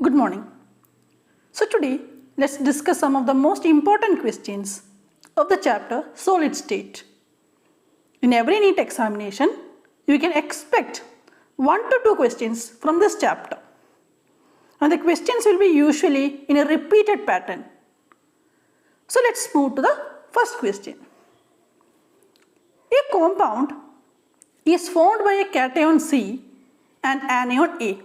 Good morning. So today let's discuss some of the most important questions of the chapter Solid State. In every NEET examination, you can expect 1 to 2 questions from this chapter. And the questions will be usually in a repeated pattern. So let's move to the first question. A compound is formed by a cation C and anion A.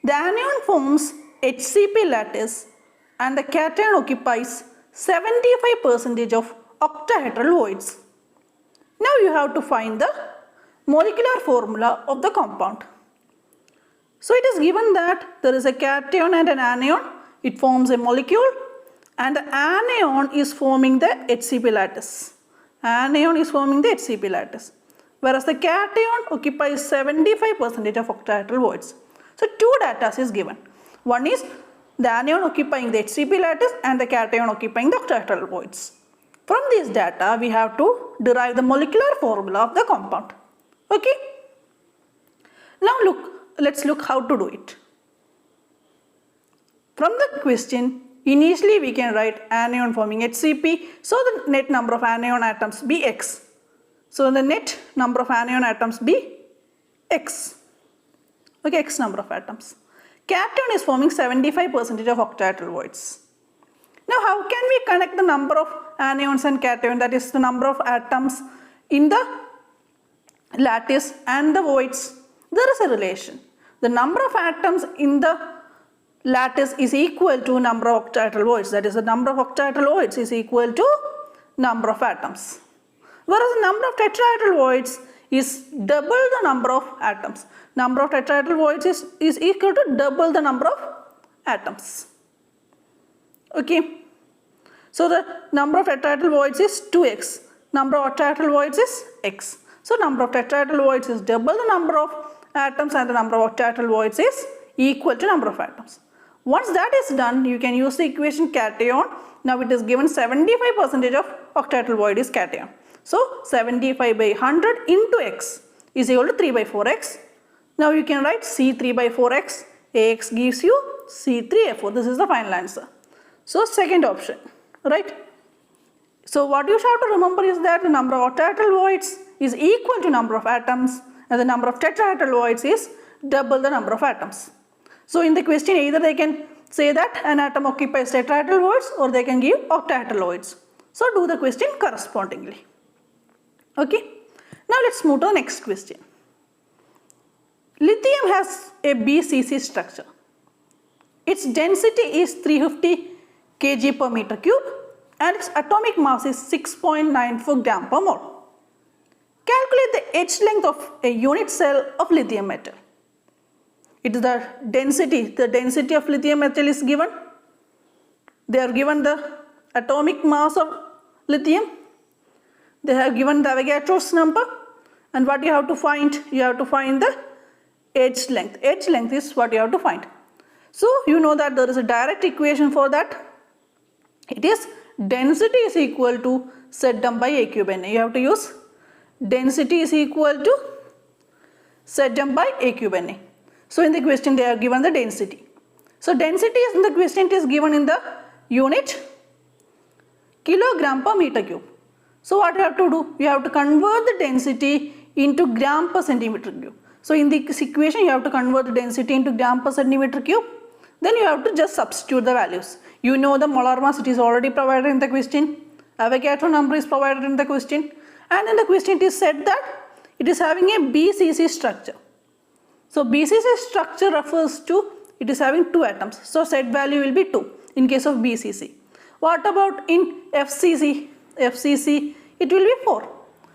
The anion forms HCP lattice and the cation occupies 75% of octahedral voids. Now you have to find the molecular formula of the compound. So it is given that there is a cation and an anion, it forms a molecule and the anion is forming the HCP lattice. Anion is forming the HCP lattice, whereas the cation occupies 75% of octahedral voids. So two data is given. One is the anion occupying the HCP lattice and the cation occupying the octahedral voids. From this data, we have to derive the molecular formula of the compound. Okay. Now let's look how to do it. From the question, initially we can write anion forming HCP, so the net number of anion atoms be X. So the net number of anion atoms be X. Okay, X number of atoms. Cation is forming 75% of octahedral voids. Now how can we connect the number of anions and cation, that is the number of atoms in the lattice and the voids? There is a relation. The number of atoms in the lattice is equal to number of octahedral voids, that is the number of octahedral voids is equal to number of atoms. Whereas the number of tetrahedral voids is double the number of atoms. Number of tetrahedral voids is equal to double the number of atoms. Okay. So the number of tetrahedral voids is 2x. Number of octahedral voids is x. So number of tetrahedral voids is double the number of atoms and the number of octahedral voids is equal to number of atoms. Once that is done, you can use the equation cation. Now it is given 75% of octahedral void is cation. So 75 by 100 into x is equal to 3 by 4x. Now you can write C3 by 4x. Ax gives you C3F4. This is the final answer. So second option, right? So what you have to remember is that the number of octahedral voids is equal to number of atoms and the number of tetrahedral voids is double the number of atoms. So in the question, either they can say that an atom occupies tetrahedral voids or they can give octahedral voids. So do the question correspondingly. Okay. Now let's move to the next question. Lithium has a BCC structure. Its density is 350 kg per meter cube and its atomic mass is 6.94 gram per mole. Calculate the edge length of a unit cell of lithium metal. It is the density of lithium metal is given. They are given the atomic mass of lithium. They have given the Avogadro's number, and what you have to find? You have to find the edge length. Edge length is what you have to find. So you know that there is a direct equation for that. It is density is equal to Zm by A cube Na. You have to use density is equal to Zm by A cube Na. So in the question they are given the density. So density is in the question, it is given in the unit kilogram per meter cube. So what you have to do? You have to convert the density into gram per centimeter cube. So in this equation you have to convert the density into gram per centimeter cube. Then you have to just substitute the values. You know the molar mass, it is already provided in the question. Avogadro number is provided in the question. And in the question it is said that it is having a BCC structure. So BCC structure refers to it is having 2 atoms. So set value will be 2 in case of BCC. What about in FCC? FCC it will be 4.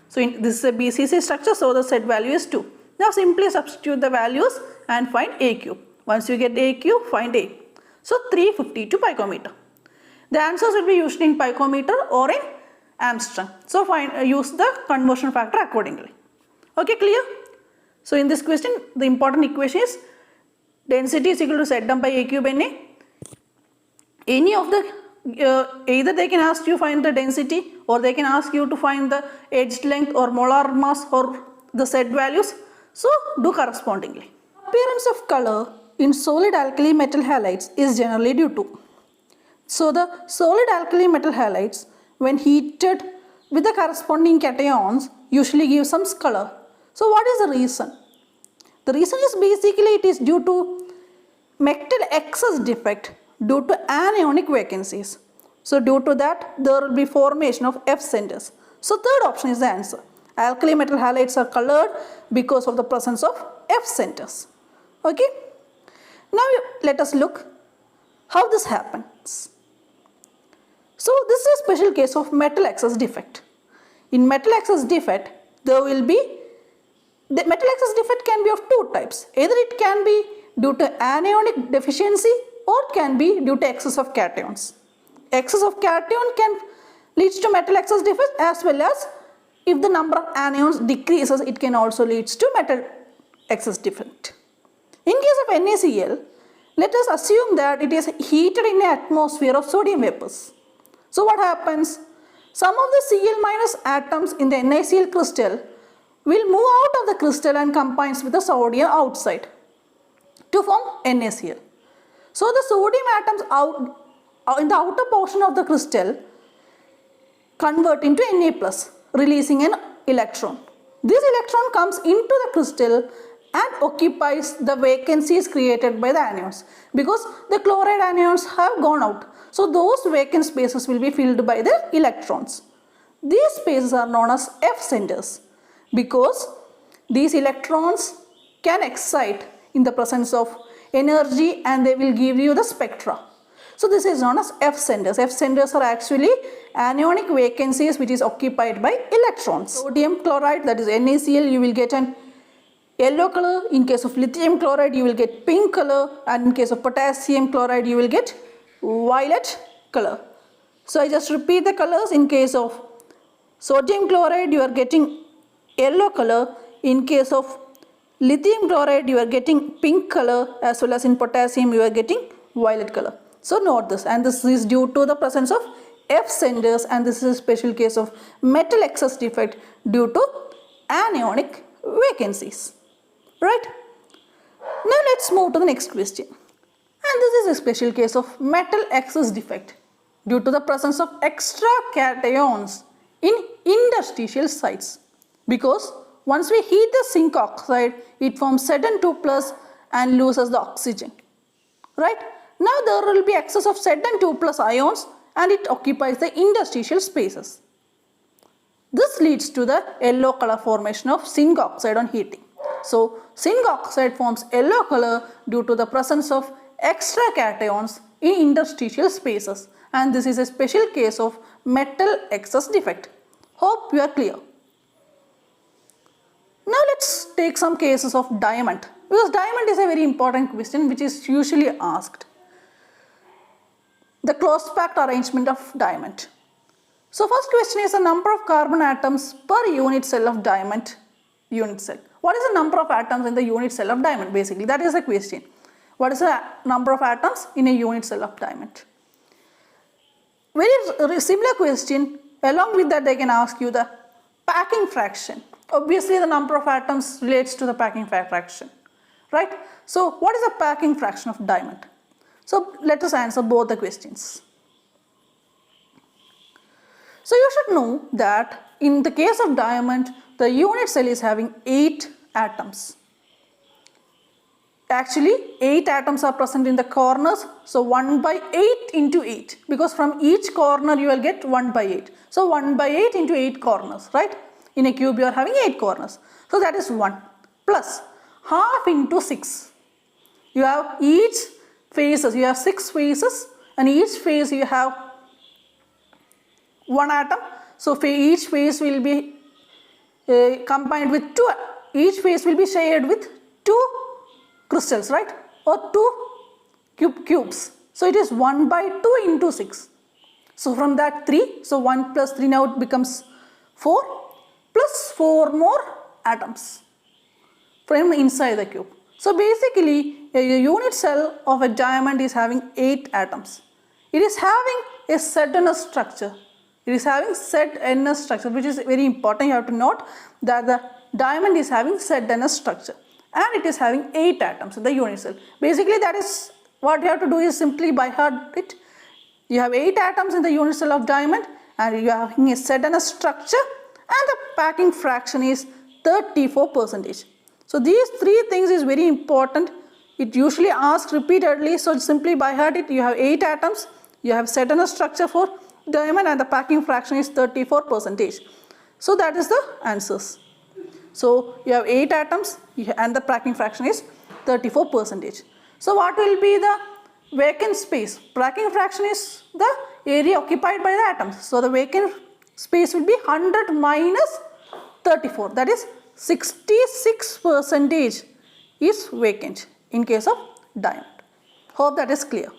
So this is a BCC structure, so the set value is 2. Now simply substitute the values and find A cube. Once you get A cube, find A. So 352 picometer. The answers will be used in picometer or in Armstrong. So use the conversion factor accordingly. Okay, clear? So in this question, the important equation is density is equal to Zm by A cube Na. Any of the either they can ask you find the density or they can ask you to find the edge length or molar mass or the set values. So do correspondingly. Appearance of color in solid alkali metal halides is generally due to. So the solid alkali metal halides, when heated with the corresponding cations, usually give some color. So what is the reason? The reason is basically it is due to metal excess defect due to anionic vacancies. So due to that there will be formation of F centers. So third option is the answer. Alkali metal halides are colored because of the presence of F centers. Okay. Now let us look how this happens. So this is a special case of metal excess defect. In metal excess defect, the metal excess defect can be of two types. Either it can be due to anionic deficiency or it can be due to excess of cations. Excess of cation can lead to metal excess defect, as well as if the number of anions decreases, it can also lead to metal excess defect. In case of NaCl, let us assume that it is heated in an atmosphere of sodium vapors. So what happens? Some of the Cl- atoms in the NaCl crystal will move out of the crystal and combines with the sodium outside to form NaCl. So the sodium atoms in the outer portion of the crystal convert into Na+, releasing an electron. This electron comes into the crystal and occupies the vacancies created by the anions, because the chloride anions have gone out. So those vacant spaces will be filled by the electrons. These spaces are known as F centers, because these electrons can excite in the presence of energy and they will give you the spectra. So this is known as F centers. F centers are actually anionic vacancies which is occupied by electrons. Sodium chloride, that is NaCl, you will get an yellow color. In case of lithium chloride, you will get pink color, and in case of potassium chloride, you will get violet color. So I just repeat the colors. In case of sodium chloride, you are getting yellow color. In case of lithium chloride, you are getting pink color, as well as in potassium, you are getting violet color. So note this, and this is due to the presence of F centers, and this is a special case of metal excess defect due to anionic vacancies. Right? Now let's move to the next question. And this is a special case of metal excess defect due to the presence of extra cations in interstitial sites. Because once we heat the zinc oxide, it forms Zn2+ and loses the oxygen. Right? Now there will be excess of Zn2+ ions and it occupies the interstitial spaces. This leads to the yellow color formation of zinc oxide on heating. So zinc oxide forms yellow color due to the presence of extra cations in interstitial spaces, and this is a special case of metal excess defect. Hope you are clear. Now let's take some cases of diamond, because diamond is a very important question which is usually asked. The closed packed arrangement of diamond. So first question is the number of carbon atoms per unit cell of diamond unit cell. What is the number of atoms in the unit cell of diamond? Basically that is the question. What is the number of atoms in a unit cell of diamond? Very similar question. Along with that they can ask you the packing fraction. Obviously the number of atoms relates to the packing fraction. Right? So what is the packing fraction of diamond? So let us answer both the questions. So you should know that in the case of diamond, the unit cell is having 8 atoms. Actually 8 atoms are present in the corners, so 1 by 8 into 8, because from each corner you will get 1 by 8. So 1 by 8 into 8 corners, right? In a cube you are having 8 corners. So that is 1 plus half into 6. You have each faces, you have 6 faces, and each face you have 1 atom. So each face will be combined with 2, each face will be shared with 2 crystals, right? Or 2 cubes. So it is 1 by 2 into 6. So from that 3, so 1 plus 3 now it becomes 4 plus 4 more atoms from inside the cube. So basically a unit cell of a diamond is having 8 atoms. It is having a ZnS structure. It is having ZnS structure, which is very important. You have to note that the diamond is having ZnS structure. and it is having 8 atoms in the unit cell. Basically that is what you have to do is simply by heart it. You have 8 atoms in the unit cell of diamond and you are having a ZnS structure and the packing fraction is 34%. So these 3 things is very important. It usually asks repeatedly, so simply by heart it. You have 8 atoms, you have ZnS structure for diamond and the packing fraction is 34%. So that is the answers. So you have 8 atoms and the packing fraction is 34%. So what will be the vacant space? Packing fraction is the area occupied by the atoms. So the vacant space will be 100 minus 34, that is 66% is vacant in case of diamond. Hope that is clear.